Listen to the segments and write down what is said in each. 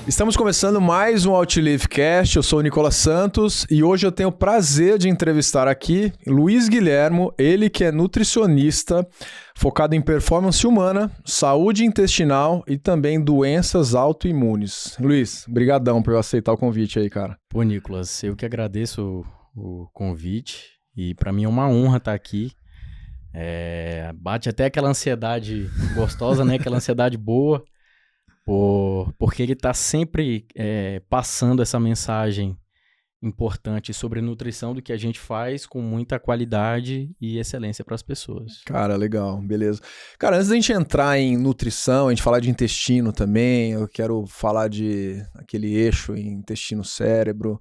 Estamos começando mais um Outlive Cast. Eu sou o Nicolas Santos e hoje eu tenho o prazer de entrevistar aqui Luiz Guilhermo, ele que é nutricionista, focado em performance humana, saúde intestinal e também doenças autoimunes. Luiz, brigadão por aceitar o convite aí, cara. Pô, Nicolas, eu que agradeço o convite e para mim é uma honra estar aqui. Bate até aquela ansiedade gostosa, né? Aquela ansiedade boa. Porque ele está sempre passando essa mensagem importante sobre nutrição do que a gente faz com muita qualidade e excelência para as pessoas. Cara, legal, beleza. Cara, antes da gente entrar em nutrição, a gente falar de intestino também, eu quero falar de aquele eixo intestino-cérebro.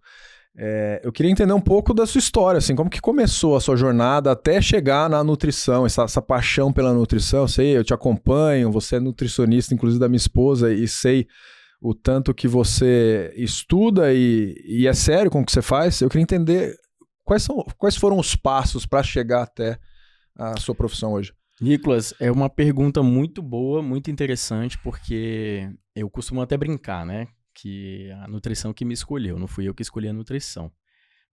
Eu queria entender um pouco da sua história, assim, como que começou a sua jornada até chegar na nutrição, essa paixão pela nutrição. Eu sei, eu te acompanho, você é nutricionista, inclusive da minha esposa, e sei o tanto que você estuda e é sério com o que você faz. Eu queria entender quais foram os passos para chegar até a sua profissão hoje. Nicolas, é uma pergunta muito boa, muito interessante, porque eu costumo até brincar, né? Que a nutrição que me escolheu, não fui eu que escolhi a nutrição.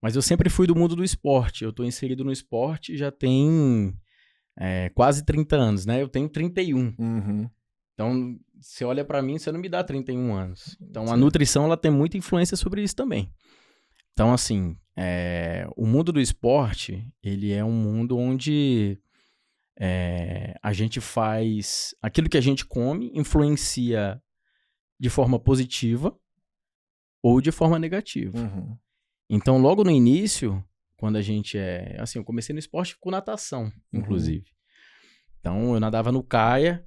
Mas eu sempre fui do mundo do esporte, eu estou inserido no esporte já tem quase 30 anos, né? Eu tenho 31. Uhum. Então, você olha para mim, você não me dá 31 anos. Então, Sim. A nutrição ela tem muita influência sobre isso também. Então, assim, o mundo do esporte, ele é um mundo onde a gente faz... Aquilo que a gente come influencia de forma positiva ou de forma negativa. Uhum. Então, logo no início, quando a gente assim, eu comecei no esporte com natação, inclusive. Então, eu nadava no Caia.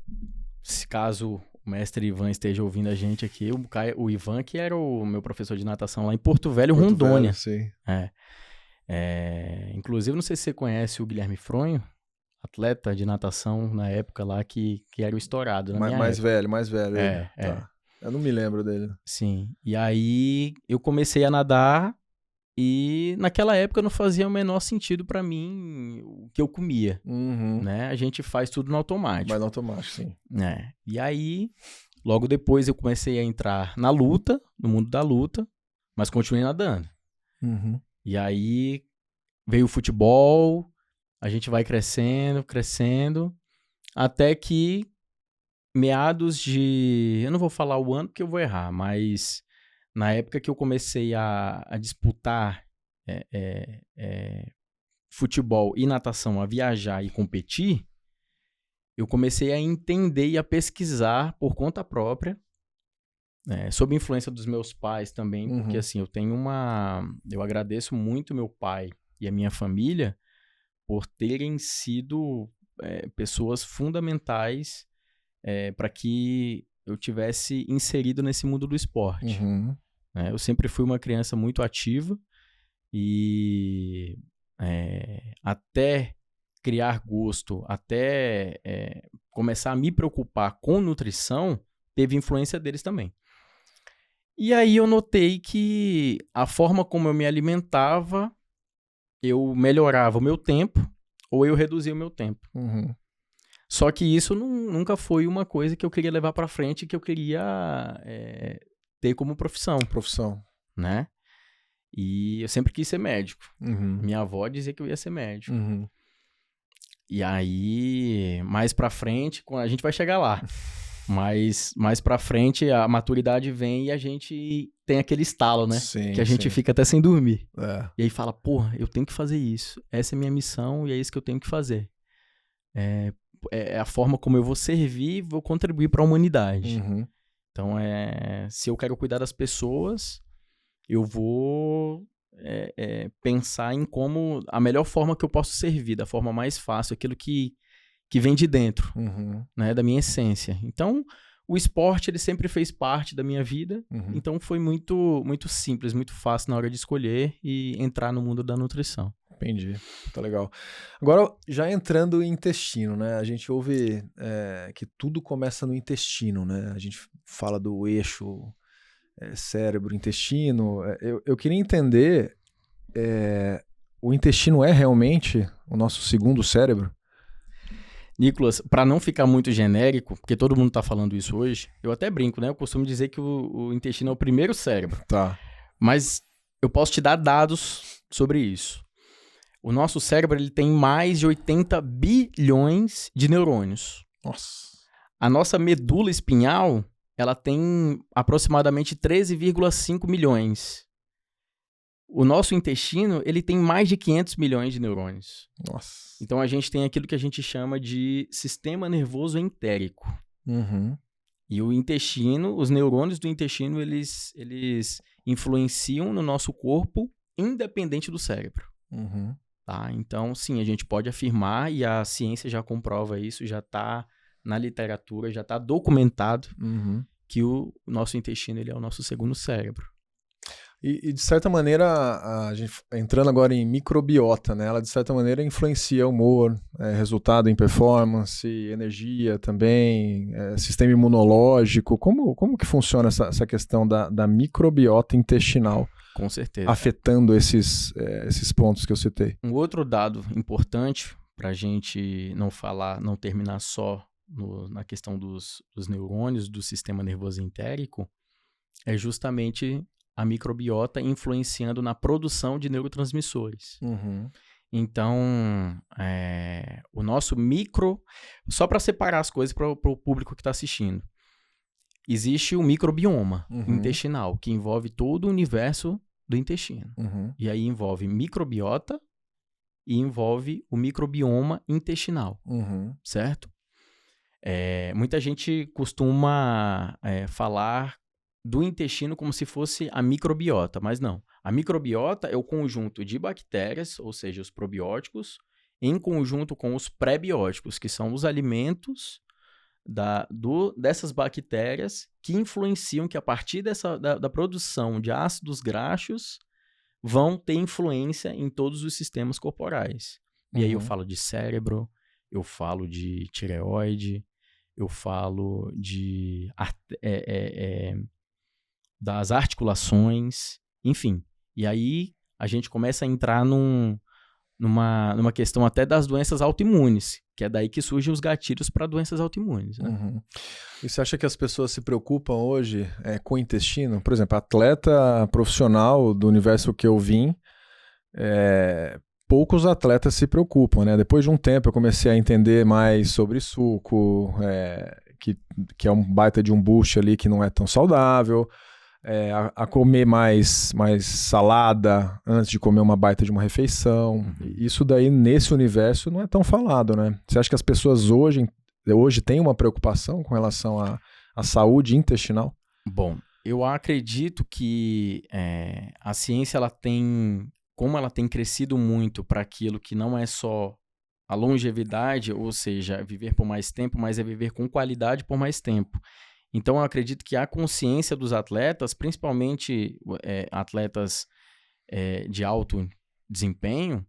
Se caso o mestre Ivan esteja ouvindo a gente aqui, o Ivan, que era o meu professor de natação lá em Porto Velho, Rondônia. Sim. Inclusive, não sei se você conhece o Guilherme Fronho, atleta de natação na época lá que era o estourado na minha época. Mais velho. Tá. Eu não me lembro dele. Sim. E aí eu comecei a nadar e naquela época não fazia o menor sentido pra mim o que eu comia, né? A gente faz tudo no automático. Vai no automático, sim. E aí, logo depois eu comecei a entrar na luta, no mundo da luta, mas continuei nadando. E aí veio o futebol, a gente vai crescendo, até que meados de... Eu não vou falar o ano porque eu vou errar, mas na época que eu comecei a disputar futebol e natação, a viajar e competir, eu comecei a entender e a pesquisar por conta própria, sob influência dos meus pais também, porque assim, eu agradeço muito meu pai e a minha família por terem sido pessoas fundamentais para que eu tivesse inserido nesse mundo do esporte. Eu sempre fui uma criança muito ativa e até criar gosto, até começar a me preocupar com nutrição, teve influência deles também. E aí eu notei que a forma como eu me alimentava, eu melhorava o meu tempo ou eu reduzia o meu tempo. Só que isso nunca foi uma coisa que eu queria levar para frente, que eu queria ter como profissão. Né? E eu sempre quis ser médico. Minha avó dizia que eu ia ser médico. E aí, mais pra frente, a gente vai chegar lá. Mas mais pra frente, a maturidade vem e a gente tem aquele estalo, né? Sim, que a gente fica até sem dormir. É. E aí fala, porra, eu tenho que fazer isso. Essa é a minha missão e é isso que eu tenho que fazer. É a forma como eu vou servir e vou contribuir para a humanidade. Então, se eu quero cuidar das pessoas, eu vou pensar em como a melhor forma que eu posso servir, da forma mais fácil, aquilo que vem de dentro, né, da minha essência. Então, o esporte ele sempre fez parte da minha vida, então foi muito, muito simples, muito fácil na hora de escolher e entrar no mundo da nutrição. Entendi, tá legal. Agora, já entrando em intestino, né? A gente ouve que tudo começa no intestino, né? A gente fala do eixo cérebro-intestino. Eu queria entender, o intestino é realmente o nosso segundo cérebro? Nicolas, para não ficar muito genérico, porque todo mundo tá falando isso hoje, eu até brinco, né? Eu costumo dizer que o intestino é o primeiro cérebro. Tá. Mas eu posso te dar dados sobre isso. O nosso cérebro ele tem mais de 80 bilhões de neurônios. Nossa. A nossa medula espinhal, ela tem aproximadamente 13,5 milhões. O nosso intestino, ele tem mais de 500 milhões de neurônios. Nossa. Então, a gente tem aquilo que a gente chama de sistema nervoso entérico. Uhum. E o intestino, os neurônios do intestino, eles influenciam no nosso corpo, independente do cérebro. Uhum. Tá? Então, sim, a gente pode afirmar, e a ciência já comprova isso, já está na literatura, já está documentado, que o nosso intestino ele é o nosso segundo cérebro. E de certa maneira, a gente entrando agora em microbiota, né? Ela de certa maneira influencia humor, resultado em performance, energia também, sistema imunológico. Como que funciona essa questão da microbiota intestinal? Com certeza. Afetando esses pontos que eu citei. Um outro dado importante para a gente não terminar só na questão dos neurônios, do sistema nervoso entérico, é justamente a microbiota influenciando na produção de neurotransmissores. Uhum. Então, o nosso só para separar as coisas para o público que está assistindo, existe o microbioma intestinal, que envolve todo o universo do intestino. E aí envolve microbiota e envolve o microbioma intestinal, certo? Muita gente costuma falar do intestino como se fosse a microbiota, mas não. A microbiota é o conjunto de bactérias, ou seja, os probióticos, em conjunto com os prebióticos, que são os alimentos dessas bactérias que influenciam, que a partir da produção de ácidos graxos, vão ter influência em todos os sistemas corporais. E aí eu falo de cérebro, eu falo de tireoide, eu falo das articulações, enfim. E aí a gente começa a entrar numa questão até das doenças autoimunes, que é daí que surgem os gatilhos para doenças autoimunes. Né? E você acha que as pessoas se preocupam hoje com o intestino? Por exemplo, atleta profissional do universo que eu vim, poucos atletas se preocupam, né? Depois de um tempo eu comecei a entender mais sobre suco, que é um baita de um boost ali que não é tão saudável, a comer mais salada antes de comer uma baita de uma refeição. Isso daí, nesse universo, não é tão falado, né? Você acha que as pessoas hoje têm uma preocupação com relação à saúde intestinal? Bom, eu acredito que a ciência, como ela tem crescido muito para aquilo que não é só a longevidade, ou seja, viver por mais tempo, mas é viver com qualidade por mais tempo. Então, eu acredito que a consciência dos atletas, principalmente atletas de alto desempenho,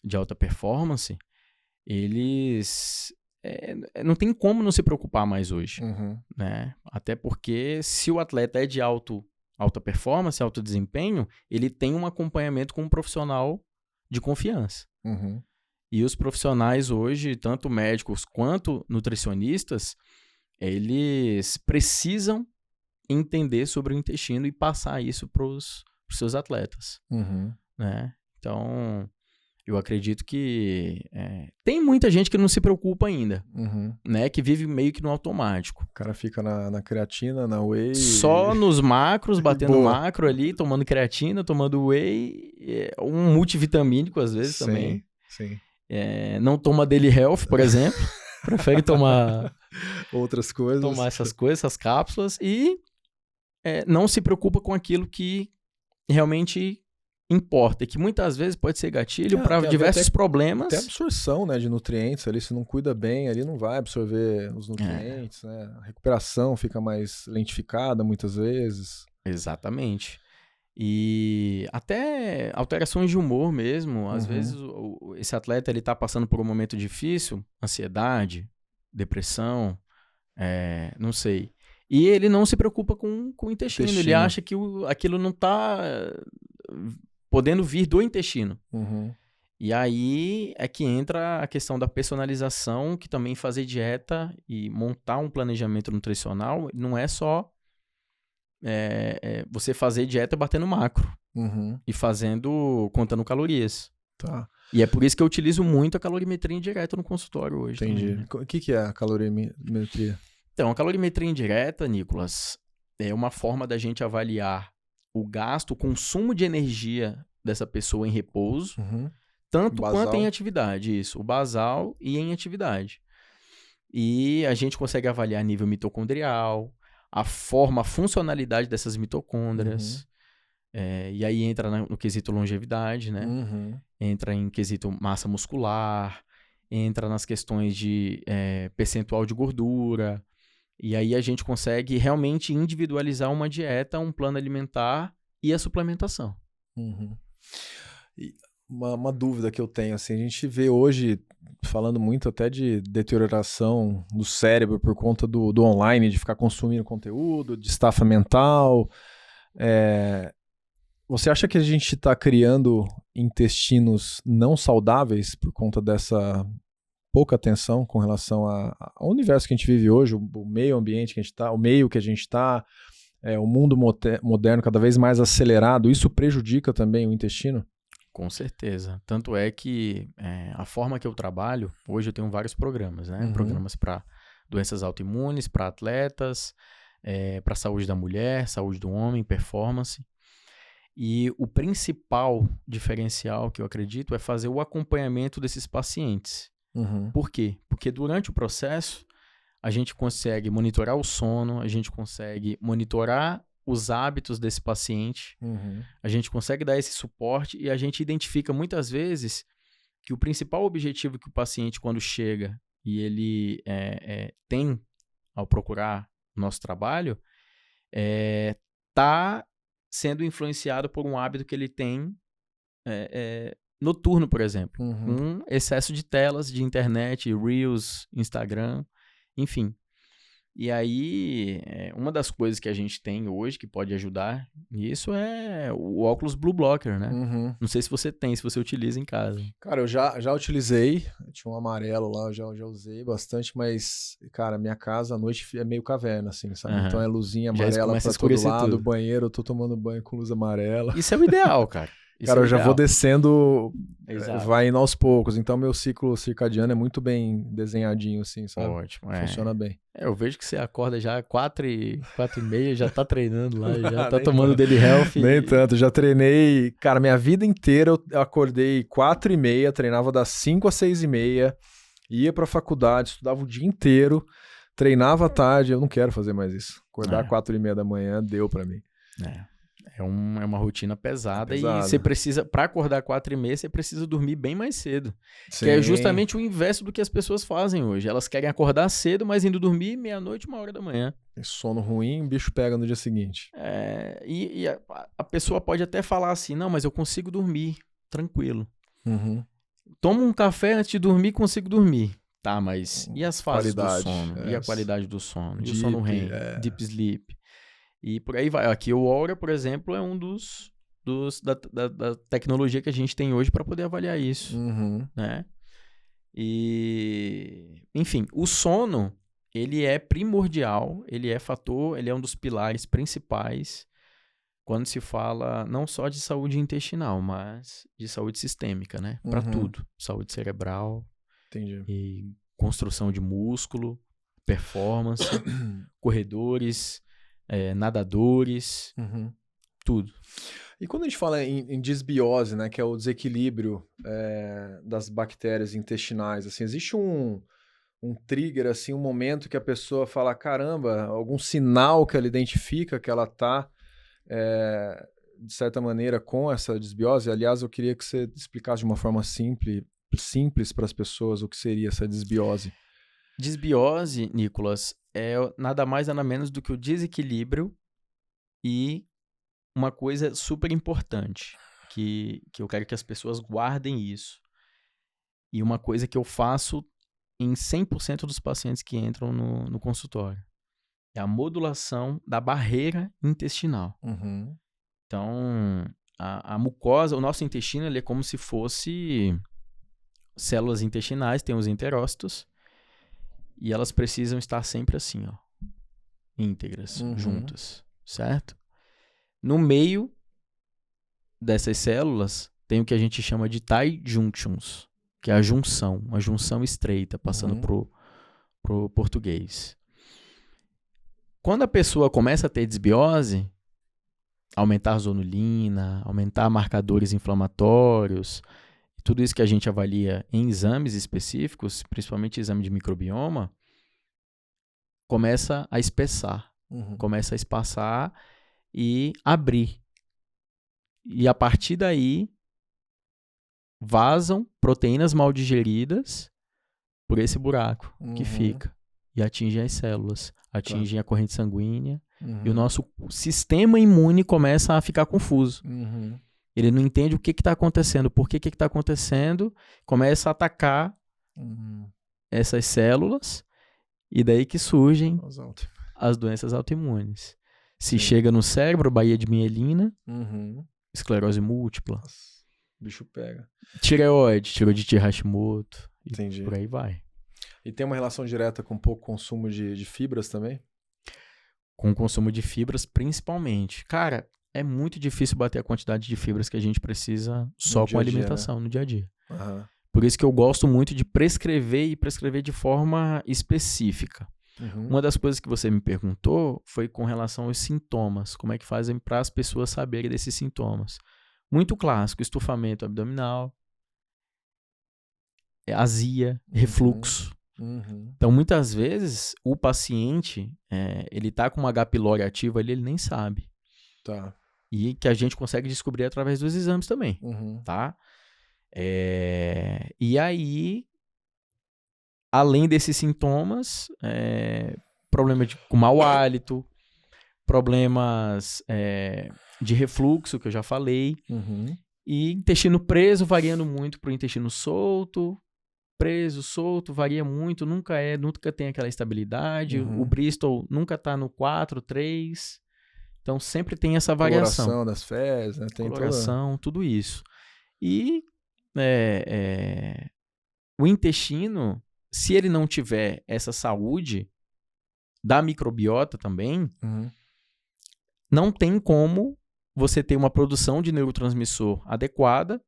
de alta performance, eles não tem como não se preocupar mais hoje. Né? Até porque se o atleta é de alta performance, alto desempenho, ele tem um acompanhamento com um profissional de confiança. E os profissionais hoje, tanto médicos quanto nutricionistas, eles precisam entender sobre o intestino e passar isso para os seus atletas. Né? Então, eu acredito que tem muita gente que não se preocupa ainda, né? Que vive meio que no automático. O cara fica na creatina, na whey. Só nos macros, batendo macro ali, tomando creatina, tomando whey, um multivitamínico às vezes também. Sim. Não toma Daily Health, por exemplo. Prefere tomar outras coisas. Tomar essas coisas, essas cápsulas, e não se preocupa com aquilo que realmente importa, que muitas vezes pode ser gatilho para diversos problemas. Até absorção, né, de nutrientes ali, se não cuida bem, ali não vai absorver os nutrientes, né? A recuperação fica mais lentificada muitas vezes. Exatamente. E até alterações de humor mesmo. Às vezes esse atleta ele tá passando por um momento difícil, ansiedade, depressão, não sei. E ele não se preocupa com o intestino. Ele acha que aquilo não tá podendo vir do intestino. E aí é que entra a questão da personalização, que também fazer dieta e montar um planejamento nutricional não é só você fazer dieta batendo macro e contando calorias. Tá. E é por isso que eu utilizo muito a calorimetria indireta no consultório hoje. Entendi. Também, né? O que é a calorimetria? Então, a calorimetria indireta, Nicolas, é uma forma da gente avaliar o gasto, o consumo de energia dessa pessoa em repouso, tanto quanto em atividade. Isso, o basal e em atividade. E a gente consegue avaliar nível mitocondrial, a funcionalidade dessas mitocôndrias. E aí entra no quesito longevidade, né? Entra em quesito massa muscular, entra nas questões de percentual de gordura. E aí a gente consegue realmente individualizar uma dieta, um plano alimentar e a suplementação. E uma dúvida que eu tenho, assim, a gente vê hoje, falando muito até de deterioração do cérebro por conta do online, de ficar consumindo conteúdo, de estafa mental. Você acha que a gente está criando intestinos não saudáveis por conta dessa pouca atenção com relação ao universo que a gente vive hoje, o meio ambiente que a gente está, o meio que a gente está, o mundo moderno cada vez mais acelerado? Isso prejudica também o intestino? Com certeza. Tanto é que a forma que eu trabalho, hoje eu tenho vários programas, né? Programas para doenças autoimunes, para atletas, para saúde da mulher, saúde do homem, performance. E o principal diferencial que eu acredito é fazer o acompanhamento desses pacientes. Por quê? Porque durante o processo, a gente consegue monitorar o sono, a gente consegue monitorar os hábitos desse paciente, a gente consegue dar esse suporte e a gente identifica muitas vezes que o principal objetivo que o paciente, quando chega e ele tem ao procurar o nosso trabalho, tá sendo influenciado por um hábito que ele tem noturno, por exemplo. Um excesso de telas de internet, Reels, Instagram, enfim. E aí, uma das coisas que a gente tem hoje que pode ajudar nisso é o óculos Blue Blocker, né? Não sei se você tem, se você utiliza em casa. Cara, eu já utilizei, tinha um amarelo lá, eu já usei bastante, mas, cara, minha casa à noite é meio caverna, assim, sabe? Então é luzinha amarela pra todo lado, banheiro, eu tô tomando banho com luz amarela. Isso é o ideal, cara. Cara, eu já vou descendo, vai indo aos poucos. Então, meu ciclo circadiano é muito bem desenhadinho, assim, sabe? Ótimo, funciona bem. Eu vejo que você acorda já 4h30, já tá treinando lá, já tá tomando Daily Health. Nem tanto, já treinei. Cara, minha vida inteira eu acordei 4h30, treinava das 5 às 6h30, ia pra faculdade, estudava o dia inteiro, treinava à tarde. Eu não quero fazer mais isso. Acordar 4h30 da manhã deu pra mim. É uma rotina pesada. E você precisa, para acordar 4h30, você precisa dormir bem mais cedo. Sim. Que é justamente o inverso do que as pessoas fazem hoje. Elas querem acordar cedo, mas indo dormir meia-noite, 1h da manhã. Sono ruim, o bicho pega no dia seguinte. E a pessoa pode até falar assim, não, mas eu consigo dormir, tranquilo. Tomo um café antes de dormir, consigo dormir. Tá, mas e as fases do sono? E a qualidade do sono? E o sono REM? Deep Sleep? E por aí vai. Aqui o Oura, por exemplo, é um da tecnologia que a gente tem hoje para poder avaliar isso, né? E, enfim, o sono, ele é primordial, ele é um dos pilares principais quando se fala não só de saúde intestinal, mas de saúde sistêmica, né? Para tudo. Saúde cerebral. Entendi. E construção de músculo, performance, corredores, nadadores, tudo. E quando a gente fala em disbiose, né, que é o desequilíbrio das bactérias intestinais, assim, existe um trigger, assim, um momento que a pessoa fala, caramba, algum sinal que ela identifica que ela está, de certa maneira, com essa disbiose? Aliás, eu queria que você explicasse de uma forma simples para as pessoas o que seria essa disbiose. Disbiose, Nicolas, é nada mais nada menos do que o desequilíbrio e uma coisa super importante, que eu quero que as pessoas guardem isso. E uma coisa que eu faço em 100% dos pacientes que entram no consultório. É a modulação da barreira intestinal. Então, a mucosa, o nosso intestino, ele é como se fosse células intestinais, tem os enterócitos, e elas precisam estar sempre assim, ó, íntegras, juntas, certo? No meio dessas células tem o que a gente chama de tight junctions, que é a junção estreita, passando pro português. Quando a pessoa começa a ter desbiose, aumentar a zonulina, aumentar marcadores inflamatórios, tudo isso que a gente avalia em exames específicos, principalmente exame de microbioma, começa a espessar, começa a espaçar e abrir. E a partir daí, vazam proteínas mal digeridas por esse buraco que fica e atingem as células, atingem a corrente sanguínea e o nosso sistema imune começa a ficar confuso. Ele não entende o que está acontecendo, por que está acontecendo, começa a atacar essas células e daí que surgem as doenças autoimunes. Se chega no cérebro, baía de mielina, esclerose múltipla. Nossa, o bicho pega. Tireoide de Hashimoto. Entendi. E por aí vai. E tem uma relação direta com pouco consumo de fibras também? Com o consumo de fibras, principalmente. Cara, é muito difícil bater a quantidade de fibras que a gente precisa só com a alimentação, no dia a dia. Por isso que eu gosto muito de prescrever e prescrever de forma específica. Uma das coisas que você me perguntou foi com relação aos sintomas. Como é que fazem para as pessoas saberem desses sintomas? Muito clássico, estufamento abdominal, azia, refluxo. Então, muitas vezes, o paciente, ele tá com uma H. pylori ativa ali, ele nem sabe. Tá. E que a gente consegue descobrir através dos exames também, tá? E aí, além desses sintomas, problema com mau hálito, problemas de refluxo, que eu já falei, e intestino preso variando muito para o intestino solto, preso, solto, varia muito, nunca tem aquela estabilidade, o Bristol nunca está no 4, 3, então sempre tem essa variação. Coloração das fezes, né? Tem coloração, tudo isso. E o intestino, se ele não tiver essa saúde da microbiota também, não tem como você ter uma produção de neurotransmissor adequada,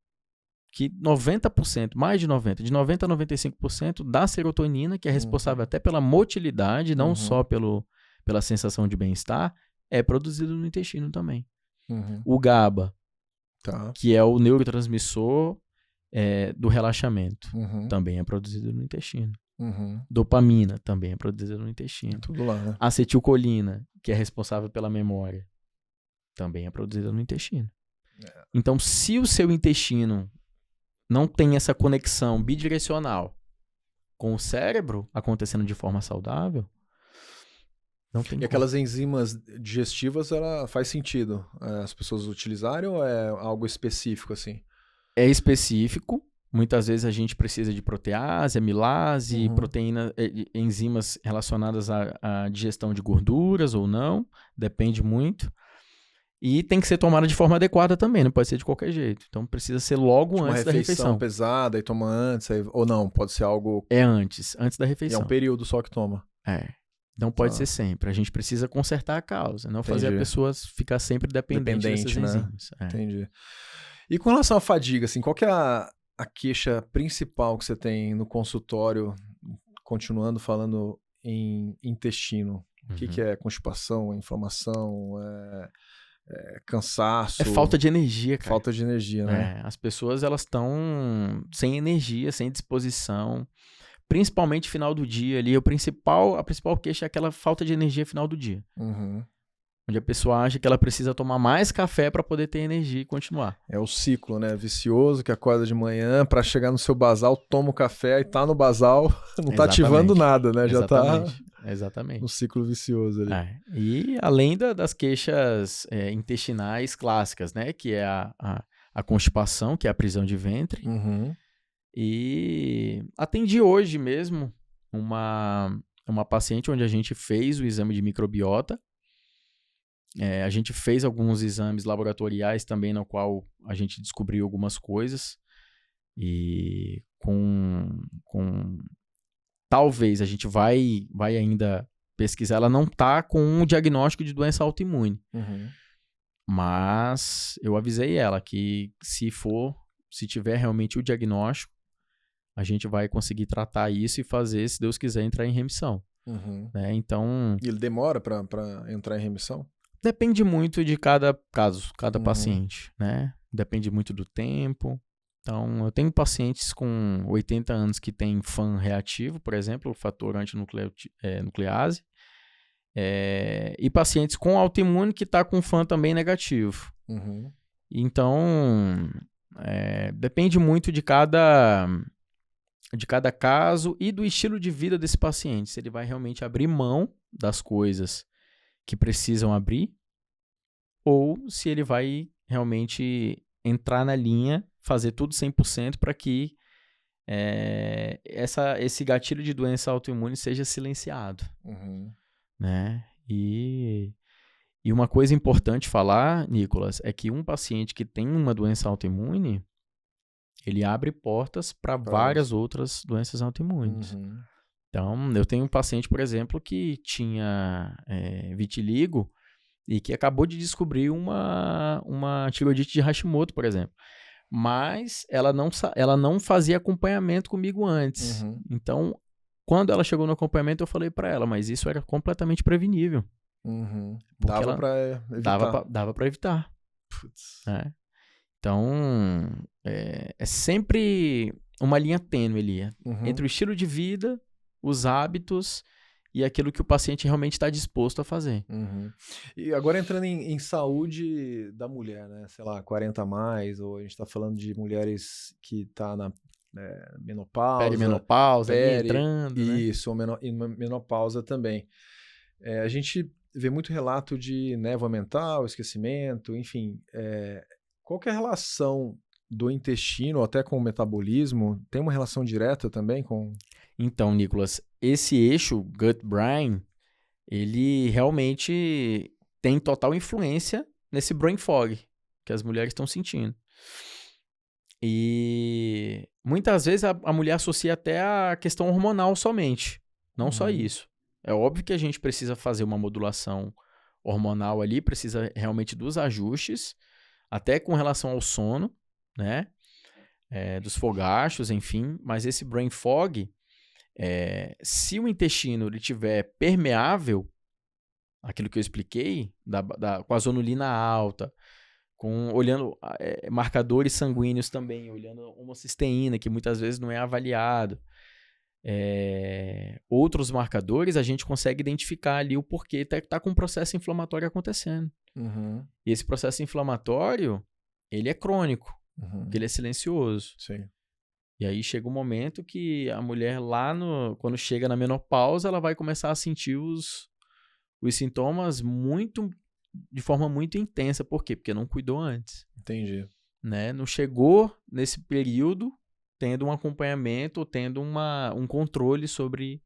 que 90%, mais de 90%, de 90% a 95% da serotonina, que é responsável até pela motilidade, não só pela sensação de bem-estar, é produzido no intestino também. O GABA, que é o neurotransmissor do relaxamento, também é produzido no intestino. Dopamina também é produzida no intestino. Tudo lá, né? Acetilcolina, que é responsável pela memória, também é produzida no intestino. Então, se o seu intestino não tem essa conexão bidirecional com o cérebro acontecendo de forma saudável, não tem como. Aquelas enzimas digestivas, ela faz sentido as pessoas utilizarem ou é algo específico assim? É específico. Muitas vezes a gente precisa de protease, amilase, proteína, enzimas relacionadas à digestão de gorduras ou não, depende muito. E tem que ser tomada de forma adequada também, não pode ser de qualquer jeito. Então precisa ser logo antes da refeição. Uma refeição pesada e toma antes, ou não, pode ser algo... É antes da refeição. É um período só que toma. Não pode ser sempre. A gente precisa consertar a causa, não fazer a pessoa ficar sempre dependente dessas enzimas. Entendi. E com relação à fadiga, assim, qual que é a queixa principal que você tem no consultório, continuando falando em intestino? O que é constipação, inflamação, cansaço? É falta de energia, cara. Falta de energia, né? As pessoas, elas estão sem energia, sem disposição, principalmente final do dia ali. A principal queixa é aquela falta de energia final do dia. Onde a pessoa acha que ela precisa tomar mais café para poder ter energia e continuar. É o ciclo, né? Vicioso, que acorda de manhã para chegar no seu basal, toma o café e tá no basal, não tá ativando nada, né? Já tá no ciclo vicioso ali. E além das queixas intestinais clássicas, né? Que é a constipação, que é a prisão de ventre. E atendi hoje mesmo uma paciente onde a gente fez o exame de microbiota. A gente fez alguns exames laboratoriais também, no qual a gente descobriu algumas coisas. E talvez a gente vai ainda pesquisar, ela não está com um diagnóstico de doença autoimune. Uhum. Mas eu avisei ela que se tiver realmente o diagnóstico, a gente vai conseguir tratar isso e fazer, se Deus quiser, entrar em remissão. Uhum. Né? Então... E ele demora para entrar em remissão? Depende muito de cada caso, cada paciente, né? Depende muito do tempo. Então, eu tenho pacientes com 80 anos que têm FAM reativo, por exemplo, o fator antinuclease, e pacientes com autoimune que está com FAM também negativo. Uhum. Então, depende muito de cada caso e do estilo de vida desse paciente. Se ele vai realmente abrir mão das coisas que precisam abrir, ou se ele vai realmente entrar na linha, fazer tudo 100% para que esse gatilho de doença autoimune seja silenciado. Uhum. Né? E uma coisa importante falar, Nicolas, é que um paciente que tem uma doença autoimune, ele abre portas para várias outras doenças autoimunes. Uhum. Então, eu tenho um paciente, por exemplo, que tinha vitiligo e que acabou de descobrir uma tireoidite de Hashimoto, por exemplo. Mas ela não fazia acompanhamento comigo antes. Uhum. Então, quando ela chegou no acompanhamento, eu falei para ela, mas isso era completamente prevenível. Uhum. Dava para evitar. Dava para evitar. Putz. Então, é sempre uma linha tênue ali, entre o estilo de vida, os hábitos e aquilo que o paciente realmente está disposto a fazer. Uhum. E agora entrando em saúde da mulher, né? Sei lá, 40 a mais, ou a gente está falando de mulheres que tá na menopausa. Perimenopausa, ali entrando, isso, né? E menopausa também. A gente vê muito relato de névoa mental, esquecimento, enfim. Qual que é a relação do intestino, até com o metabolismo? Tem uma relação direta também com... Então, Nicolas, esse eixo gut-brain, ele realmente tem total influência nesse brain fog que as mulheres estão sentindo. E muitas vezes a mulher associa até a questão hormonal somente, não só isso. É óbvio que a gente precisa fazer uma modulação hormonal ali, precisa realmente dos ajustes, até com relação ao sono, né? Dos fogachos, enfim. Mas esse brain fog, se o intestino ele tiver permeável, aquilo que eu expliquei, com a zonulina alta, olhando marcadores sanguíneos também, olhando homocisteína, que muitas vezes não é avaliado. Outros marcadores, a gente consegue identificar ali o porquê tá com um processo inflamatório acontecendo. Uhum. E esse processo inflamatório, ele é crônico, porque ele é silencioso. Sim. E aí chega um momento que a mulher quando chega na menopausa, ela vai começar a sentir os sintomas de forma muito intensa. Por quê? Porque não cuidou antes. Entendi. Né? Não chegou nesse período tendo um acompanhamento ou tendo um controle sobre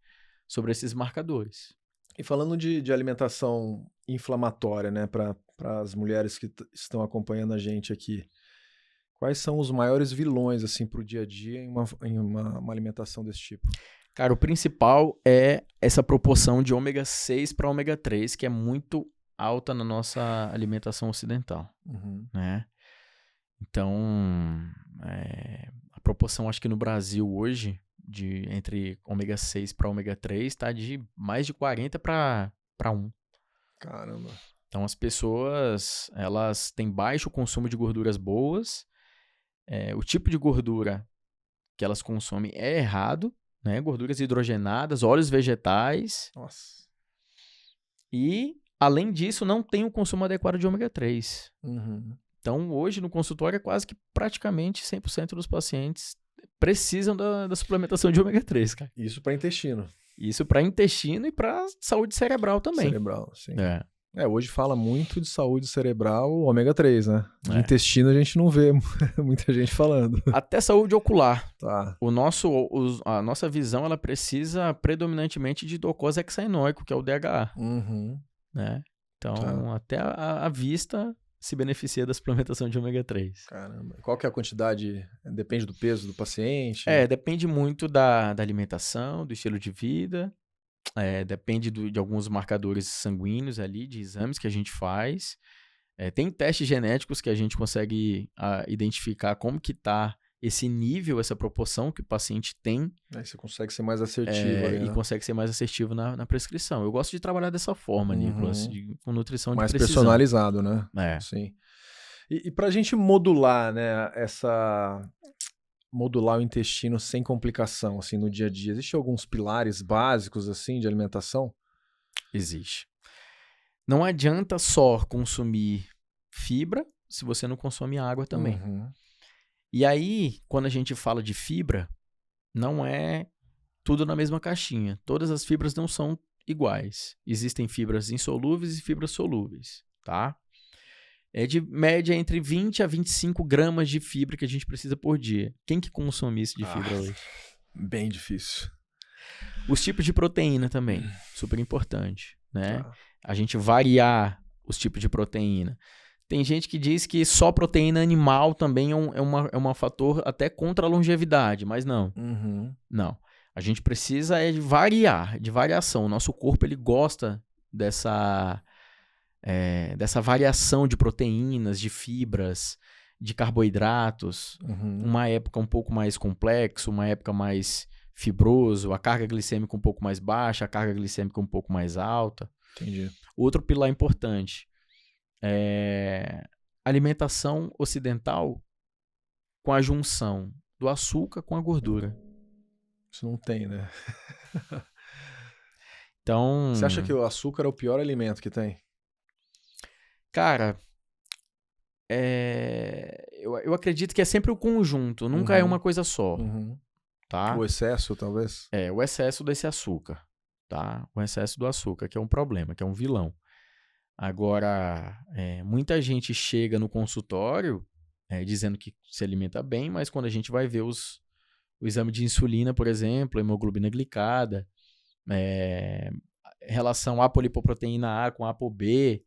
esses marcadores. E falando de alimentação inflamatória, né, para as mulheres que estão acompanhando a gente aqui, quais são os maiores vilões assim para o dia a dia em uma alimentação desse tipo? Cara, o principal é essa proporção de ômega 6 para ômega 3, que é muito alta na nossa alimentação ocidental. Né? Então, a proporção, acho que no Brasil hoje, entre ômega 6 para ômega 3, está de mais de 40 para 1. Caramba. Então, as pessoas, elas têm baixo consumo de gorduras boas. O tipo de gordura que elas consomem é errado, né? Gorduras hidrogenadas, óleos vegetais. Nossa. E, além disso, não tem o consumo adequado de ômega 3. Então, hoje, no consultório, é quase que praticamente 100% dos pacientes precisam da suplementação de ômega 3, cara. Isso para intestino. Isso para intestino e para saúde cerebral também. Cerebral, sim. Hoje fala muito de saúde cerebral, ômega 3, né? De intestino a gente não vê muita gente falando. Até saúde ocular. Tá. A nossa visão, ela precisa predominantemente de docosahexaenoico, que é o DHA. Né? Então, até a vista se beneficia da suplementação de ômega 3. Caramba. Qual que é a quantidade? Depende do peso do paciente? Depende muito da alimentação, do estilo de vida, depende de alguns marcadores sanguíneos ali, de exames que a gente faz. Tem testes genéticos que a gente consegue identificar como que está esse nível, essa proporção que o paciente tem. Aí você consegue ser mais assertivo. E consegue ser mais assertivo na prescrição. Eu gosto de trabalhar dessa forma, Nicolas, com nutrição mais de precisão. Personalizado, né? Sim. E para a gente modular, né, modular o intestino sem complicação, assim, no dia a dia, existem alguns pilares básicos, assim, de alimentação? Existe. Não adianta só consumir fibra se você não consome água também. E aí, quando a gente fala de fibra, não é tudo na mesma caixinha. Todas as fibras não são iguais. Existem fibras insolúveis e fibras solúveis, tá? É de média entre 20 a 25 gramas de fibra que a gente precisa por dia. Quem que consome isso de fibra hoje? Bem difícil. Os tipos de proteína também, super importante, né? A gente variar os tipos de proteína. Tem gente que diz que só proteína animal também é um fator até contra a longevidade, mas não. Não. A gente precisa de variação. O nosso corpo ele gosta dessa variação de proteínas, de fibras, de carboidratos. Uma época um pouco mais complexo, uma época mais fibroso, a carga glicêmica um pouco mais baixa, a carga glicêmica um pouco mais alta. Entendi. Outro pilar importante. Alimentação ocidental com a junção do açúcar com a gordura. Isso não tem, né? Então... Você acha que o açúcar é o pior alimento que tem? Cara, eu acredito que é sempre o conjunto, nunca é uma coisa só. Tá? O excesso, talvez? O excesso desse açúcar. Tá? O excesso do açúcar, que é um problema, que é um vilão. Agora, muita gente chega no consultório dizendo que se alimenta bem, mas quando a gente vai ver o exame de insulina, por exemplo, hemoglobina glicada, relação apolipoproteína A com ApoB,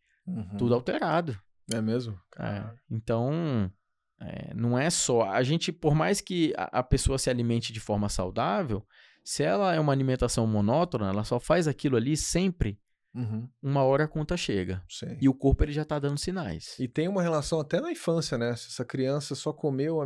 tudo alterado. É mesmo? Então, não é só... A gente, por mais que a pessoa se alimente de forma saudável, se ela é uma alimentação monótona, ela só faz aquilo ali sempre... Uma hora a conta chega. Sim. E o corpo ele já está dando sinais. E tem uma relação até na infância, né? Se essa criança só comeu o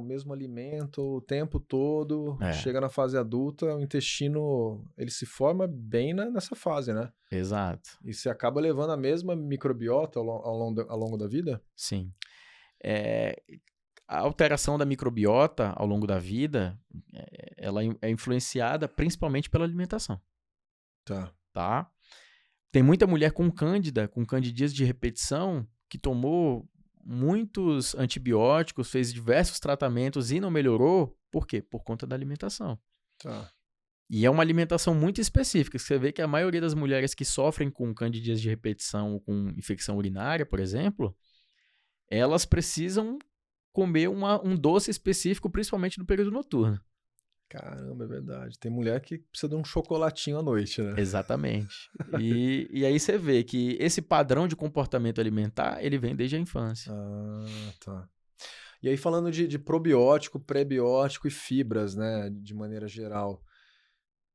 mesmo alimento o tempo todo, chega na fase adulta, o intestino ele se forma bem nessa fase, né? Exato. E você acaba levando a mesma microbiota ao longo da vida? Sim. A alteração da microbiota ao longo da vida, ela é influenciada principalmente pela alimentação. Tá? Tem muita mulher com cândida, com candidíase de repetição, que tomou muitos antibióticos, fez diversos tratamentos e não melhorou. Por quê? Por conta da alimentação. E é uma alimentação muito específica. Você vê que a maioria das mulheres que sofrem com candidíase de repetição ou com infecção urinária, por exemplo, elas precisam comer um doce específico, principalmente no período noturno. Caramba, é verdade. Tem mulher que precisa de um chocolatinho à noite, né? Exatamente. E aí você vê que esse padrão de comportamento alimentar, ele vem desde a infância. Tá. E aí falando de probiótico, prebiótico e fibras, né, de maneira geral,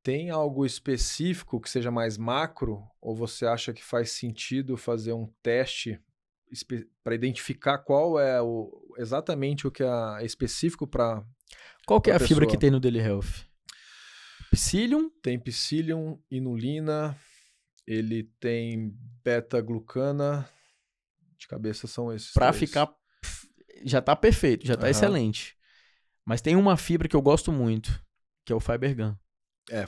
tem algo específico que seja mais macro? Ou você acha que faz sentido fazer um teste para identificar qual é exatamente o que é específico para... Qual que é a fibra que tem no Daily Health? Psyllium? Tem psyllium, inulina, ele tem beta-glucana, de cabeça são esses Para três. ficar... Já tá perfeito, já tá excelente. Mas tem uma fibra que eu gosto muito, que é o Fibergum.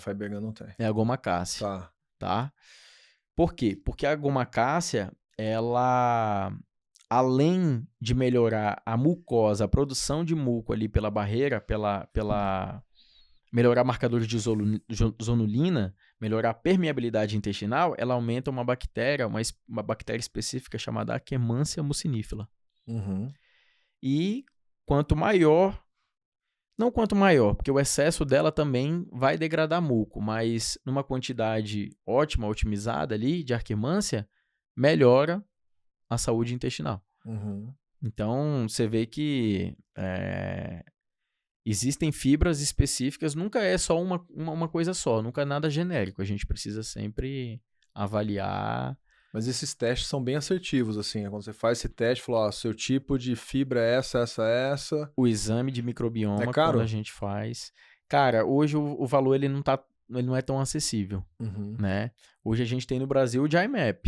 Fibergum não tem. É a goma cássia. Tá? Por quê? Porque a goma cássia, ela... além de melhorar a mucosa, a produção de muco ali pela barreira, melhorar marcadores de zonulina, melhorar a permeabilidade intestinal, ela aumenta uma bactéria específica chamada Akkermansia mucinifera. E quanto maior, porque o excesso dela também vai degradar muco, mas numa quantidade ótima, otimizada ali de Akkermansia, melhora a saúde intestinal. Então, você vê que existem fibras específicas, nunca é só uma coisa só, nunca é nada genérico. A gente precisa sempre avaliar. Mas esses testes são bem assertivos, assim. Quando você faz esse teste, fala, ó, seu tipo de fibra é essa. O exame de microbioma, É caro? quando a gente faz... Cara, hoje o valor ele não é tão acessível, né? Hoje a gente tem no Brasil o GIMAP,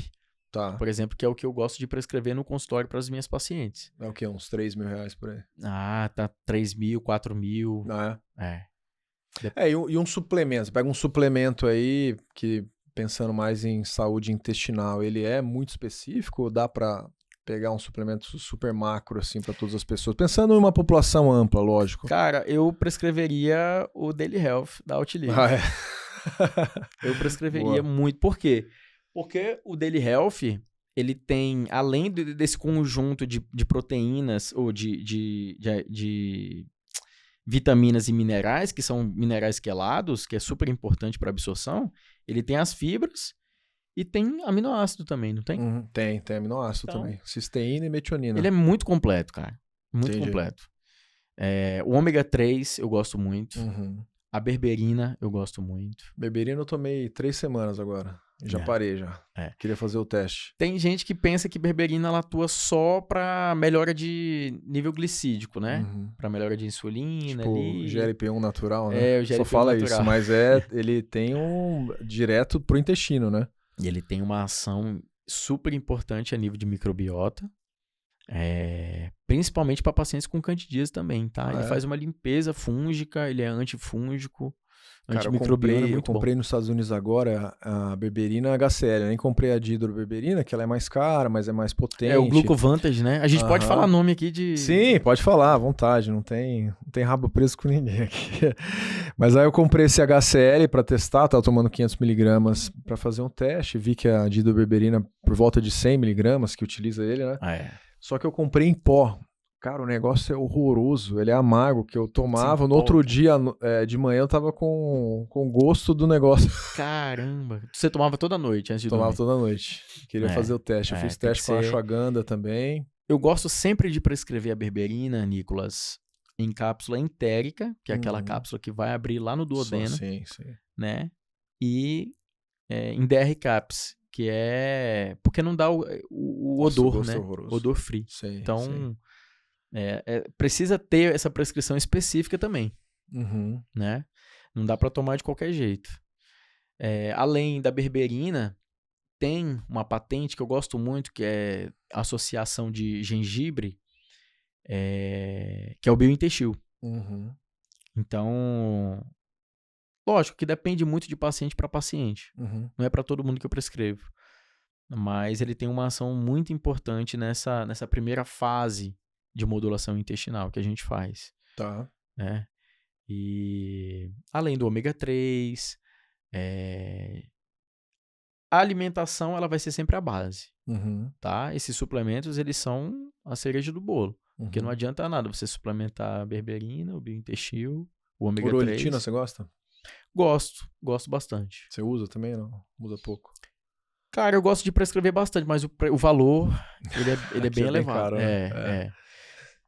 Tá. por exemplo, que é o que eu gosto de prescrever no consultório para as minhas pacientes. É o quê? Uns R$3.000 por aí? Ah, tá 3 mil, 4 mil. Ah, É. e um suplemento. Você pega um suplemento aí que, pensando mais em saúde intestinal, ele é muito específico ou dá pra pegar um suplemento super macro, assim, pra todas as pessoas? Pensando em uma população ampla, lógico. Cara, eu prescreveria o Daily Health da Outlive. Ah, é. Eu prescreveria muito. Por quê? Porque o Daily Health, ele tem, além desse conjunto de proteínas ou de vitaminas e minerais, que são minerais quelados, que é super importante para absorção, ele tem as fibras e tem aminoácido também, não tem? Tem aminoácido Então, também. Cisteína e metionina. Ele é muito completo, cara. Muito Entendi. completo. O ômega 3 eu gosto muito. A berberina eu gosto muito. Berberina eu tomei 3 semanas agora. Já parei já. Queria fazer o teste. Tem gente que pensa que berberina ela atua só pra melhora de nível glicídico, né? Pra melhora de insulina tipo, ali. GLP-1 natural, né? O GLP-1 só fala natural. isso, mas ele tem um direto pro intestino, né? E ele tem uma ação super importante a nível de microbiota. Principalmente para pacientes com candidíase também, tá? Ele faz uma limpeza fúngica, ele é antifúngico. Cara, antimicrobiano, eu comprei nos Estados Unidos agora a berberina HCl. Eu nem comprei a dihidroberberina, que ela é mais cara, mas é mais potente. É o Glucovantage, né? A gente pode falar nome aqui de... Sim, pode falar, à vontade. Não tem rabo preso com ninguém aqui. Mas aí eu comprei esse HCl para testar, tava tomando 500mg para fazer um teste. Vi que a dihidroberberina por volta de 100mg, que utiliza ele, né? Só que eu comprei em pó. Cara, o negócio é horroroso. Ele é amargo, que eu tomava. No outro dia, de manhã, eu tava com gosto do negócio. Caramba. Você tomava toda noite antes de dormir? Tomava toda noite. Queria fazer o teste. Eu fiz teste com a ashwagandha também. Eu gosto sempre de prescrever a berberina, Nicolas, em cápsula entérica, que é aquela cápsula que vai abrir lá no duodeno. Sim. Né? E em DR caps, que é... Porque não dá o odor, né? O odor free. Sim, então... precisa ter essa prescrição específica também, né? Não dá para tomar de qualquer jeito. Além da berberina, tem uma patente que eu gosto muito, que é a associação de gengibre, que é o biointestil. Então, lógico que depende muito de paciente para paciente. Não é para todo mundo que eu prescrevo. Mas ele tem uma ação muito importante nessa primeira fase de modulação intestinal que a gente faz. Tá. Né? E além do ômega 3, a alimentação ela vai ser sempre a base. Tá? Esses suplementos, eles são a cereja do bolo. Porque não adianta nada você suplementar a berberina, o biointestil, o ômega 3. Urolitina, você gosta? Gosto bastante. Você usa também ou não? Usa pouco? Cara, eu gosto de prescrever bastante, mas o valor, ele é bem elevado. Bem caro, né?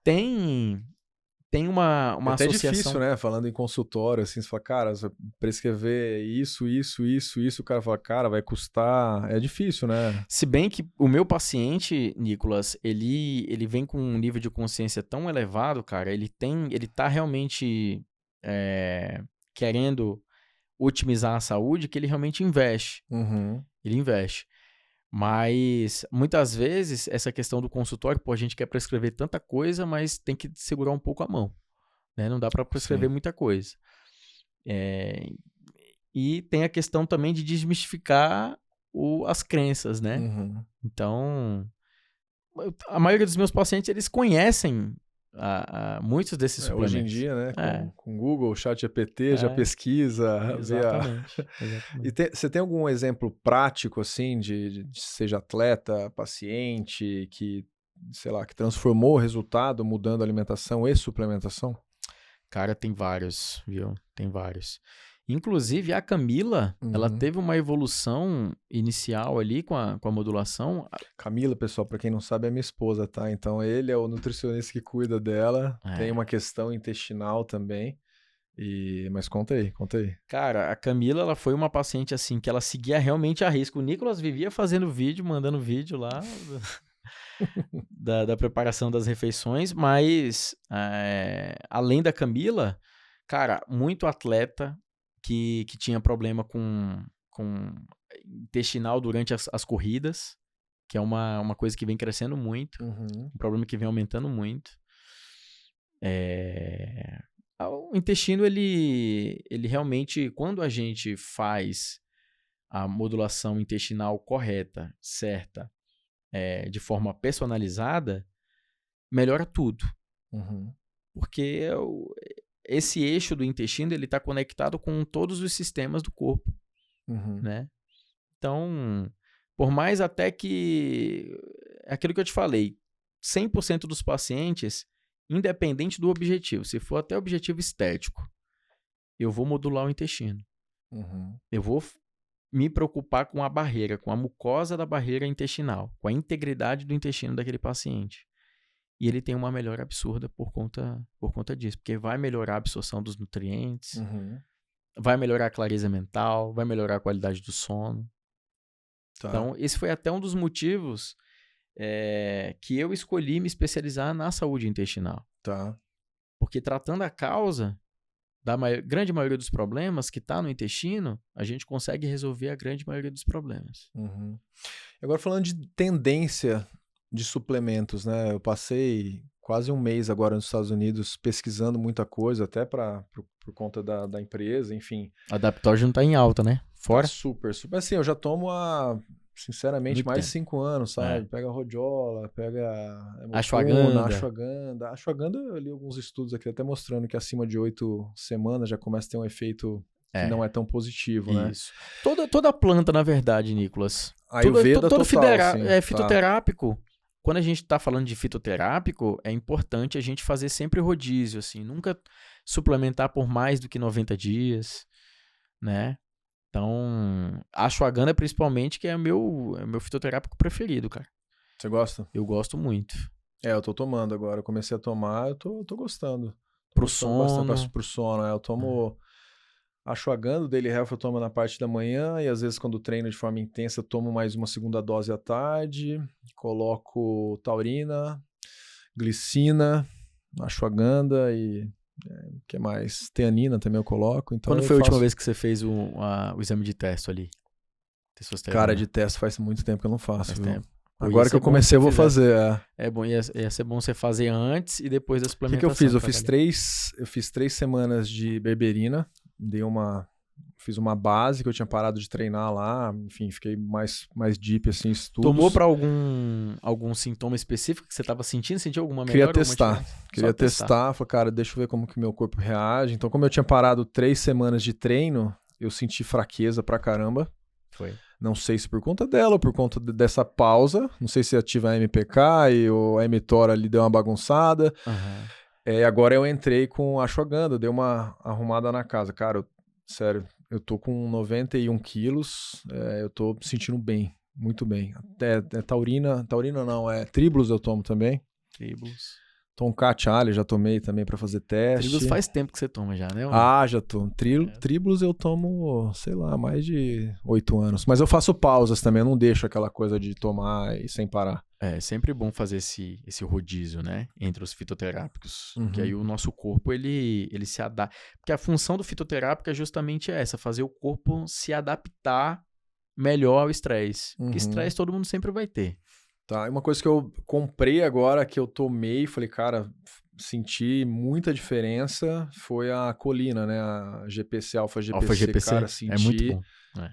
Tem uma é até associação... difícil, né? Falando em consultório, assim, você fala, cara, você prescrever isso, o cara fala, cara, vai custar... É difícil, né? Se bem que o meu paciente, Nicolas, ele vem com um nível de consciência tão elevado, cara, ele tá realmente querendo otimizar a saúde, que ele realmente investe. Ele investe. Mas, muitas vezes, essa questão do consultório, a gente quer prescrever tanta coisa, mas tem que segurar um pouco a mão. Né? Não dá para prescrever muita coisa. E tem a questão também de desmistificar as crenças, né? Então, a maioria dos meus pacientes, eles conhecem muitos desses suplementos. Hoje em dia, né? Com Google, ChatGPT, já pesquisa. Exatamente. E você tem algum exemplo prático, assim, de seja atleta, paciente, que, sei lá, que transformou o resultado mudando a alimentação e suplementação? Cara, tem vários, viu? Tem vários. Inclusive, a Camila, ela teve uma evolução inicial ali com a modulação. Camila, pessoal, pra quem não sabe, é minha esposa, tá? Então, ele é o nutricionista que cuida dela. Tem uma questão intestinal também. Mas conta aí. Cara, a Camila, ela foi uma paciente assim, que ela seguia realmente a risco. O Nicolas vivia fazendo vídeo, mandando vídeo lá da preparação das refeições, mas além da Camila, cara, muito atleta que tinha problema com intestinal durante as corridas, que é uma coisa que vem crescendo muito, um problema que vem aumentando muito. O intestino, ele realmente, quando a gente faz a modulação intestinal correta, certa, de forma personalizada, melhora tudo. Porque esse eixo do intestino, ele está conectado com todos os sistemas do corpo, né? Então, por mais até que... É aquilo que eu te falei, 100% dos pacientes, independente do objetivo, se for até objetivo estético, eu vou modular o intestino. Eu vou me preocupar com a barreira, com a mucosa da barreira intestinal, com a integridade do intestino daquele paciente. E ele tem uma melhora absurda por conta disso, porque vai melhorar a absorção dos nutrientes, vai melhorar a clareza mental, vai melhorar a qualidade do sono. Tá. Então, esse foi até um dos motivos que eu escolhi me especializar na saúde intestinal. Tá. Porque tratando a causa da grande maioria dos problemas que está no intestino, a gente consegue resolver a grande maioria dos problemas. Agora, falando de tendência de suplementos, né? Eu passei quase um mês agora nos Estados Unidos pesquisando muita coisa, até por conta da empresa, enfim. A Adaptógeno tá em alta, né? Fora? Tá super. Assim, eu já tomo há, sinceramente, muito mais tempo. de 5 anos, sabe? Pega a rodiola, pega a ashwagandha. Ashwagandha, eu li alguns estudos aqui até mostrando que acima de 8 semanas já começa a ter um efeito que não é tão positivo, né? Isso. Toda planta, na verdade, Nicolas. Ayurveda todo total, fitoterápico. Quando a gente está falando de fitoterápico, é importante a gente fazer sempre rodízio, assim, nunca suplementar por mais do que 90 dias, né? Então, a ashwagandha principalmente, que é o meu fitoterápico preferido, cara. Você gosta? Eu gosto muito. Eu tô tomando agora. Eu comecei a tomar, eu tô gostando. Pro sono. Pro sono, eu tomo ashwagandha, Daily Health eu tomo na parte da manhã e às vezes quando treino de forma intensa eu tomo mais uma segunda dose à tarde, coloco taurina, glicina, ashwagandha e o que mais? Teanina também eu coloco. Então Quando foi a última vez que você fez o exame de teste ali? Cara, de teste faz muito tempo que eu não faço. Faz tempo. Agora que eu comecei eu vou fazer. É bom, ia ser bom você fazer antes e depois da suplementação. O que eu fiz? Eu fiz 3 semanas de berberina, fiz uma base que eu tinha parado de treinar lá, enfim, fiquei mais deep assim, estudos. Tomou para algum sintoma específico que você estava sentindo? Sentiu alguma melhora? Queria testar, falei, cara, deixa eu ver como que meu corpo reage. Então, como eu tinha parado 3 semanas de treino, eu senti fraqueza pra caramba. Foi. Não sei se por conta dela ou por conta dessa pausa. Não sei se ativa a MPK e a mTOR ali deu uma bagunçada. Agora eu entrei com a ashwagandha, dei uma arrumada na casa. Cara, sério, eu tô com 91 quilos, eu tô me sentindo bem, muito bem. Até taurina não, Tribulus eu tomo também. Tribulus. Tonkat Ali já tomei também pra fazer teste. Tribulus faz tempo que você toma já, né? Já tô. Tribulus eu tomo, sei lá, mais de 8 anos. Mas eu faço pausas também, eu não deixo aquela coisa de tomar e sem parar. É sempre bom fazer esse rodízio, né? Entre os fitoterápicos. Que aí o nosso corpo, ele se adapta. Porque a função do fitoterápico é justamente essa, fazer o corpo se adaptar melhor ao estresse. Porque estresse todo mundo sempre vai ter. Tá, e uma coisa que eu comprei agora, que eu tomei, falei, cara, senti muita diferença, foi a colina, né? A GPC, Alfa-GPC. Cara, senti é muito bom.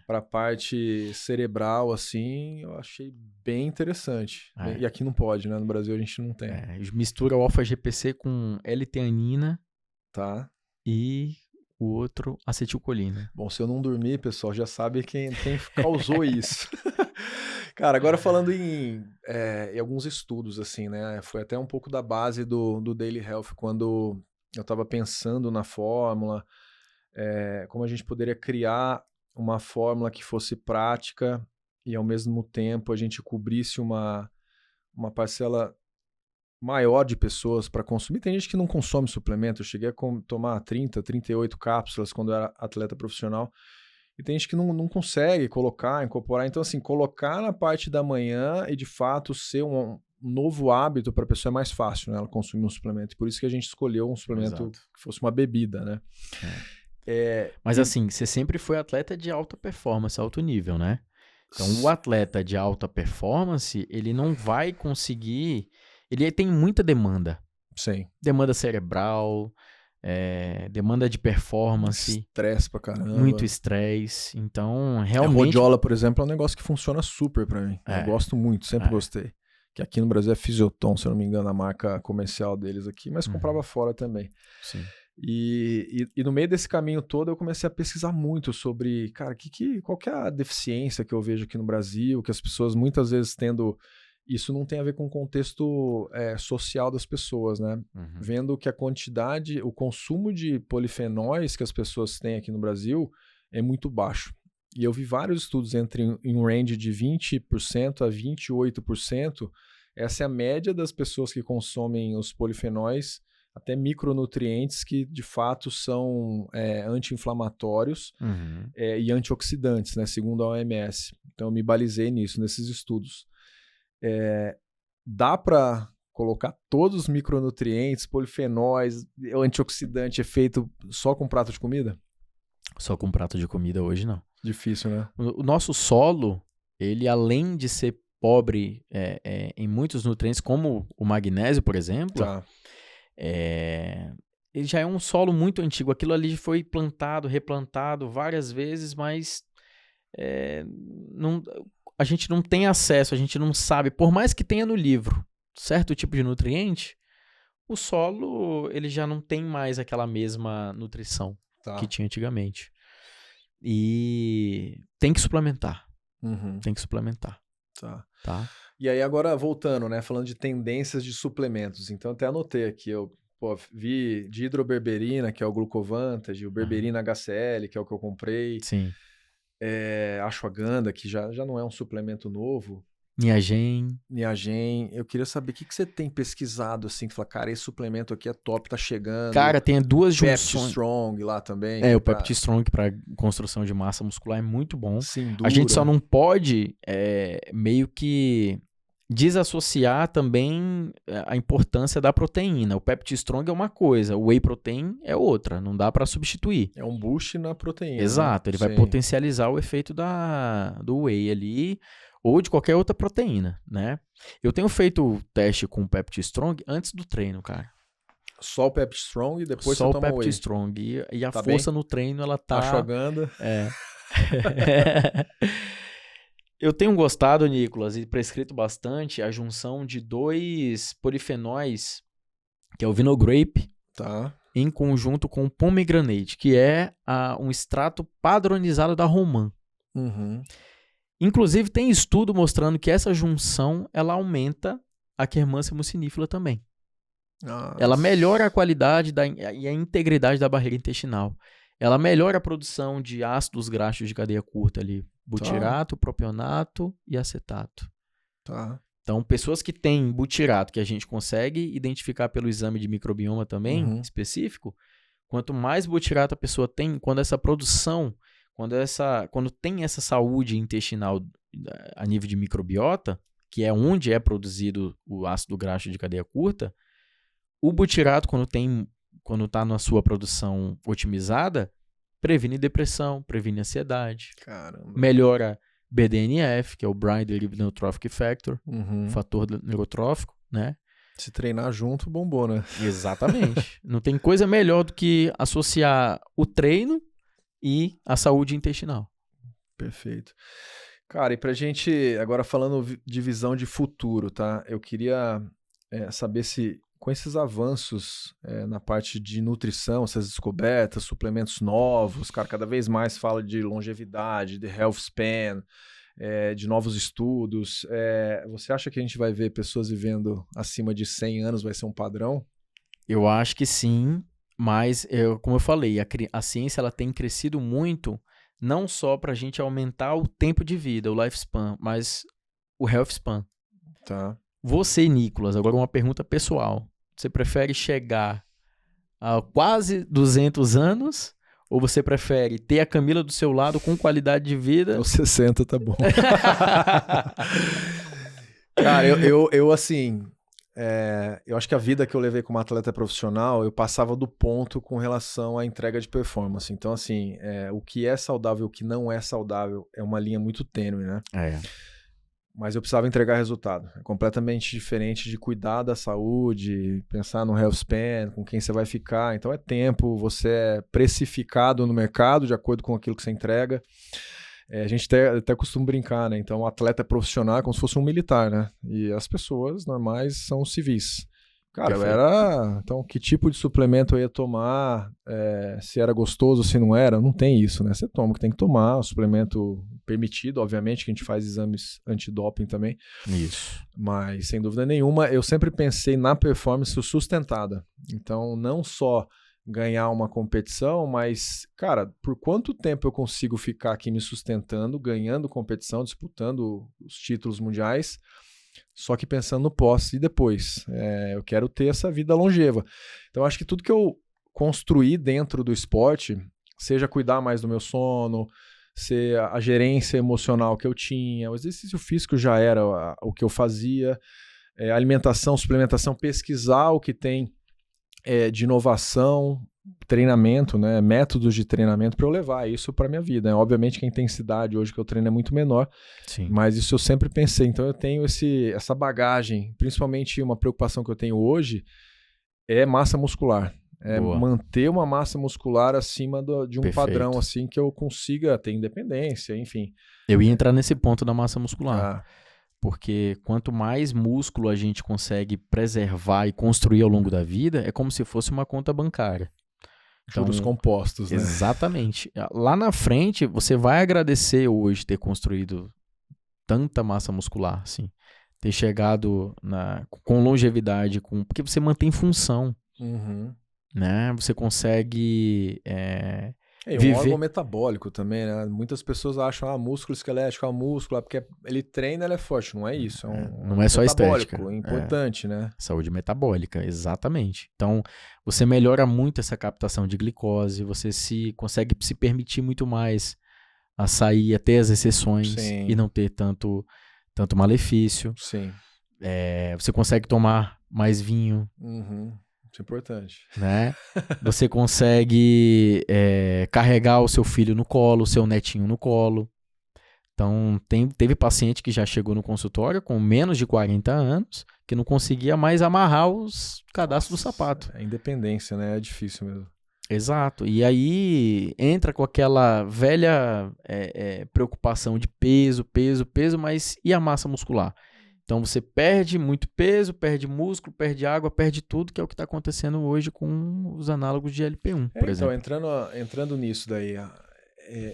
Pra parte cerebral, assim, eu achei bem interessante. E aqui não pode, né? No Brasil a gente não tem. Mistura o Alfa-GPC com L-teanina. Tá. E o outro, acetilcolina. Bom, se eu não dormir, pessoal, já sabe quem causou isso. Cara, agora falando em alguns estudos, assim, né? Foi até um pouco da base do Daily Health, quando eu estava pensando na fórmula, como a gente poderia criar uma fórmula que fosse prática e, ao mesmo tempo, a gente cobrisse uma parcela maior de pessoas para consumir. Tem gente que não consome suplemento. Eu cheguei a tomar 30, 38 cápsulas quando eu era atleta profissional. E tem gente que não consegue incorporar. Então, assim, colocar na parte da manhã e, de fato, ser um novo hábito para a pessoa é mais fácil, né? Ela consumir um suplemento. E por isso que a gente escolheu um suplemento que fosse uma bebida, né? Mas assim, você sempre foi atleta de alta performance, alto nível, né? Então, o atleta de alta performance, ele não vai conseguir... Ele tem muita demanda. Sim. Demanda cerebral, demanda de performance. Estresse pra caramba. Muito estresse. Então, realmente... A Rhodiola, por exemplo, é um negócio que funciona super pra mim. Eu gosto muito, sempre gostei. Que aqui no Brasil é Physioton, se eu não me engano, a marca comercial deles aqui, mas comprava fora também. Sim. E no meio desse caminho todo eu comecei a pesquisar muito sobre, cara, qual que é a deficiência que eu vejo aqui no Brasil, que as pessoas muitas vezes tendo... Isso não tem a ver com o contexto social das pessoas, né? Vendo que o consumo de polifenóis que as pessoas têm aqui no Brasil é muito baixo. E eu vi vários estudos em um range de 20% a 28%. Essa é a média das pessoas que consomem os polifenóis, até micronutrientes que de fato são anti-inflamatórios e antioxidantes, né? Segundo a OMS. Então eu me balizei nesses estudos. Dá para colocar todos os micronutrientes, polifenóis, antioxidante feito só com prato de comida? Só com prato de comida hoje não. Difícil, né? O nosso solo, ele além de ser pobre em muitos nutrientes, como o magnésio, por exemplo, ele já é um solo muito antigo. Aquilo ali foi plantado, replantado várias vezes, mas a gente não tem acesso, a gente não sabe, por mais que tenha no livro certo tipo de nutriente, o solo ele já não tem mais aquela mesma nutrição que tinha antigamente. E tem que suplementar. Tem que suplementar. Tá? E aí agora voltando, né, falando de tendências de suplementos, então até anotei aqui, eu vi de hidroberberina, que é o Glucovantage, o berberina HCl, que é o que eu comprei. Sim. Ashwagandha, que já não é um suplemento novo. Niagen. Eu queria saber o que você tem pesquisado, assim, que fala, cara, esse suplemento aqui é top, tá chegando. Cara, tem duas junções. Pepti Strong lá também. O Pepti Strong para construção de massa muscular é muito bom. Sim, a gente só não pode meio que desassociar também a importância da proteína. O Pepti Strong é uma coisa, o Whey Protein é outra, não dá para substituir. É um boost na proteína. Exato, ele vai potencializar o efeito do Whey ali, ou de qualquer outra proteína, né? Eu tenho feito teste com o Pepti Strong antes do treino, cara. Só o Pepti Strong e depois só você toma o Pepti Whey. Strong. E a força bem? No treino, ela tá... Ashwagandha. Eu tenho gostado, Nicolas, e prescrito bastante a junção de 2 polifenóis, que é o Vinogrape, em conjunto com o Pomegranate, que é um extrato padronizado da Roman. Inclusive, tem estudo mostrando que essa junção ela aumenta a quermância mucinífera também. Nossa. Ela melhora a qualidade e a integridade da barreira intestinal. Ela melhora a produção de ácidos graxos de cadeia curta ali, butirato, propionato e acetato. Então, pessoas que têm butirato, que a gente consegue identificar pelo exame de microbioma também, específico, quanto mais butirato a pessoa tem, quando essa produção, quando tem essa saúde intestinal a nível de microbiota, que é onde é produzido o ácido graxo de cadeia curta, o butirato, quando está na sua produção otimizada, previne depressão, previne ansiedade. Caramba. Melhora BDNF, que é o Brain Derived Neurotrophic Factor, fator neurotrófico, né? Se treinar junto, bombou, né? Exatamente. Não tem coisa melhor do que associar o treino e a saúde intestinal. Perfeito. Cara, e pra gente, agora falando de visão de futuro, tá? Eu queria saber se, com esses avanços na parte de nutrição, essas descobertas, suplementos novos, cara, cada vez mais fala de longevidade, de health span, de novos estudos. Você acha que a gente vai ver pessoas vivendo acima de 100 anos, vai ser um padrão? Eu acho que sim. Mas, como eu falei, a ciência ela tem crescido muito, não só para a gente aumentar o tempo de vida, o lifespan, mas o health span. Tá. Você, Nicolas, agora uma pergunta pessoal. Você prefere chegar a quase 200 anos ou você prefere ter a Camila do seu lado com qualidade de vida? Aos 60 tá bom. Cara, eu assim, eu acho que a vida que eu levei como atleta profissional, eu passava do ponto com relação à entrega de performance. Então, assim, o que é saudável e o que não é saudável é uma linha muito tênue, né? Mas eu precisava entregar resultado. É completamente diferente de cuidar da saúde, pensar no health span, com quem você vai ficar. Então é tempo, você é precificado no mercado de acordo com aquilo que você entrega. A gente até costuma brincar, né? Então o atleta é profissional é como se fosse um militar, né? E as pessoas normais são civis. Cara, então, que tipo de suplemento eu ia tomar, se era gostoso, se não era, não tem isso, né? Você toma o que tem que tomar, o suplemento permitido, obviamente, que a gente faz exames antidoping também. Isso. Mas, sem dúvida nenhuma, eu sempre pensei na performance sustentada. Então, não só ganhar uma competição, mas, cara, por quanto tempo eu consigo ficar aqui me sustentando, ganhando competição, disputando os títulos mundiais, só que pensando no pós e depois. Eu quero ter essa vida longeva. Então, acho que tudo que eu construí dentro do esporte, seja cuidar mais do meu sono, ser a gerência emocional que eu tinha, o exercício físico já era o que eu fazia, alimentação, suplementação, pesquisar o que tem de inovação, treinamento, né, métodos de treinamento para eu levar isso para minha vida. Obviamente que a intensidade hoje que eu treino é muito menor, Sim. Mas isso eu sempre pensei. Então eu tenho essa bagagem, principalmente uma preocupação que eu tenho hoje é massa muscular. Manter uma massa muscular acima de um padrão assim que eu consiga ter independência, enfim. Eu ia entrar nesse ponto da massa muscular. Porque quanto mais músculo a gente consegue preservar e construir ao longo da vida, é como se fosse uma conta bancária. Juros compostos, né? Exatamente. Lá na frente, você vai agradecer hoje ter construído tanta massa muscular, assim. Ter chegado com longevidade, porque você mantém função. Uhum. Né? Você consegue um órgão metabólico também, né? Muitas pessoas acham, músculo esquelético, músculo, porque ele treina, ele é forte. Não é isso. Não é só estética. É importante, né? Saúde metabólica, exatamente. Então, você melhora muito essa captação de glicose, você consegue se permitir muito mais a sair, a ter as exceções e não ter tanto malefício. Sim. Você consegue tomar mais vinho. Uhum. Isso é importante. Né? Você consegue carregar o seu filho no colo, o seu netinho no colo. Então, teve paciente que já chegou no consultório com menos de 40 anos que não conseguia mais amarrar os cadastros do sapato. A independência, né? É difícil mesmo. Exato. E aí entra com aquela velha preocupação de peso, mas e a massa muscular? Então você perde muito peso, perde músculo, perde água, perde tudo, que é o que está acontecendo hoje com os análogos de GLP-1, por exemplo. Então, entrando nisso daí,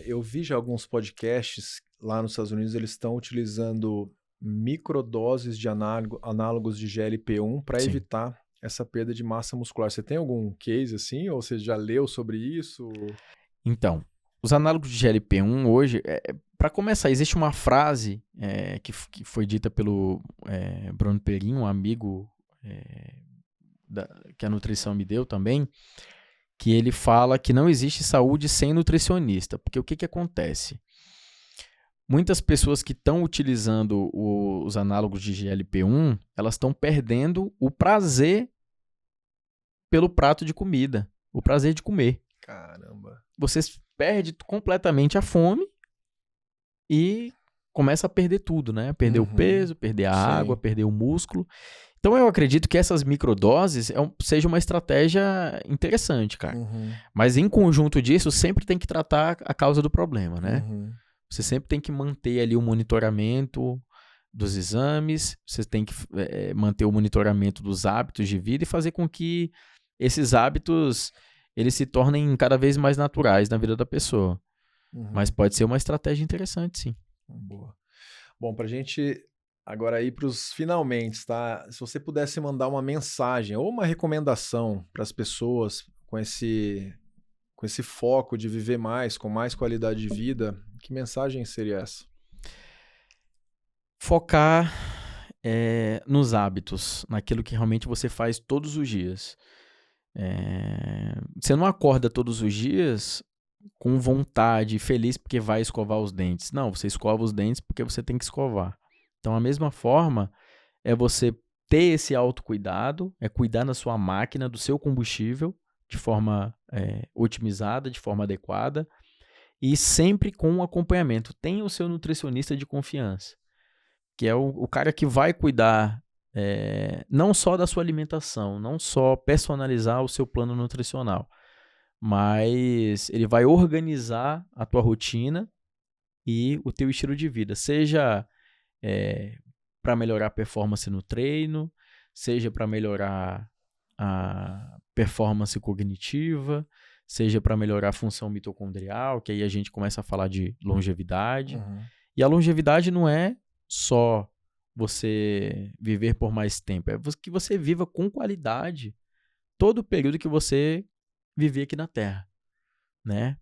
eu vi já alguns podcasts lá nos Estados Unidos, eles estão utilizando microdoses de análogos de GLP-1 para evitar essa perda de massa muscular. Você tem algum case assim, ou você já leu sobre isso? Então, os análogos de GLP-1 hoje, para começar, existe uma frase que foi dita pelo Bruno Perin, um amigo que a nutrição me deu também, que ele fala que não existe saúde sem nutricionista. Porque o que acontece? Muitas pessoas que estão utilizando os análogos de GLP-1, elas estão perdendo o prazer pelo prato de comida, o prazer de comer. Caramba. Você perde completamente a fome e começa a perder tudo, né? Perder o peso, perder a água, perder o músculo. Então eu acredito que essas microdoses seja uma estratégia interessante, cara. Mas em conjunto disso, sempre tem que tratar a causa do problema, né? Você sempre tem que manter ali o monitoramento dos exames, você tem que manter o monitoramento dos hábitos de vida e fazer com que esses hábitos eles se tornem cada vez mais naturais na vida da pessoa. Mas pode ser uma estratégia interessante, sim. Boa. Bom, pra gente agora ir para os finalmente, tá? Se você pudesse mandar uma mensagem ou uma recomendação para as pessoas com esse foco de viver mais, com mais qualidade de vida, que mensagem seria essa? Focar nos hábitos, naquilo que realmente você faz todos os dias. Você não acorda todos os dias com vontade, feliz porque vai escovar os dentes. Não, você escova os dentes porque você tem que escovar. Então, a mesma forma é você ter esse autocuidado, é cuidar da sua máquina, do seu combustível, de forma otimizada, de forma adequada, e sempre com um acompanhamento. Tenha o seu nutricionista de confiança, que é o cara que vai cuidar não só da sua alimentação, não só personalizar o seu plano nutricional, mas ele vai organizar a tua rotina e o teu estilo de vida, seja para melhorar a performance no treino, seja para melhorar a performance cognitiva, seja para melhorar a função mitocondrial, que aí a gente começa a falar de longevidade. Uhum. E a longevidade não é só você viver por mais tempo, é que você viva com qualidade todo o período que você viver aqui na Terra, né?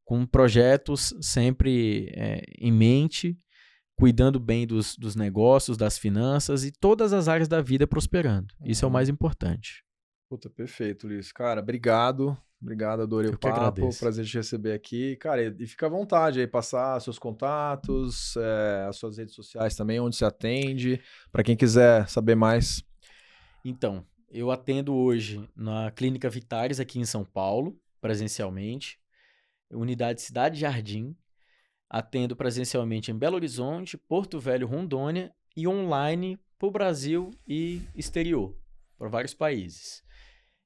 Com projetos sempre em mente, cuidando bem dos negócios, das finanças e todas as áreas da vida prosperando. Isso é o mais importante. Puta, perfeito, Ulisses. Cara, obrigado. Obrigado, adorei o papo. Agradeço. Prazer te receber aqui. Cara, e fica à vontade aí, passar seus contatos, as suas redes sociais também, onde você atende, para quem quiser saber mais. Então, eu atendo hoje na Clínica Vitares, aqui em São Paulo, presencialmente. Unidade Cidade Jardim. Atendo presencialmente em Belo Horizonte, Porto Velho, Rondônia e online para o Brasil e exterior, para vários países.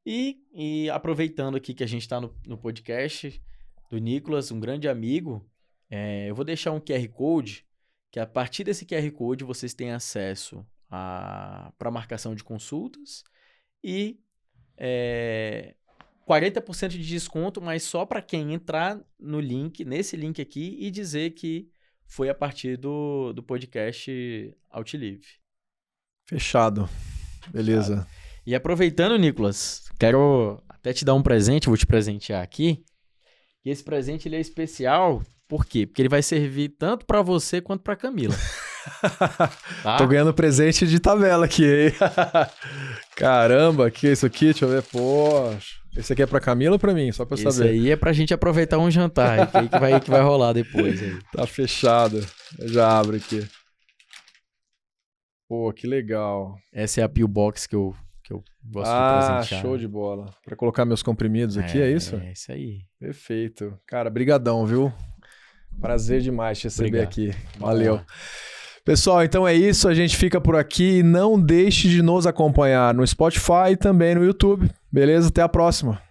E aproveitando aqui que a gente está no podcast do Nicolas, um grande amigo, eu vou deixar um QR Code, que a partir desse QR Code vocês têm acesso para marcação de consultas e 40% de desconto, mas só para quem entrar no link, nesse link aqui, e dizer que foi a partir do podcast Outlive. Fechado. Beleza. Fechado. E aproveitando, Nicolas, quero até te dar um presente, vou te presentear aqui. E esse presente ele é especial, por quê? Porque ele vai servir tanto para você quanto para Camila. Tá? Tô ganhando presente de tabela aqui, hein? Caramba, que é isso aqui? Deixa eu ver. Poxa. Esse aqui é pra Camila ou pra mim? Só pra eu saber. Isso aí é pra gente aproveitar um jantar, que vai rolar depois. Aí. Tá fechado. Eu já abro aqui. Pô, que legal. Essa é a Pillbox que eu gosto de presentear. Show de bola. Pra colocar meus comprimidos aqui, é isso? É isso aí. Perfeito. Cara, brigadão, viu? Prazer demais te receber aqui. Valeu. Pessoal, então é isso. A gente fica por aqui. Não deixe de nos acompanhar no Spotify e também no YouTube. Beleza? Até a próxima.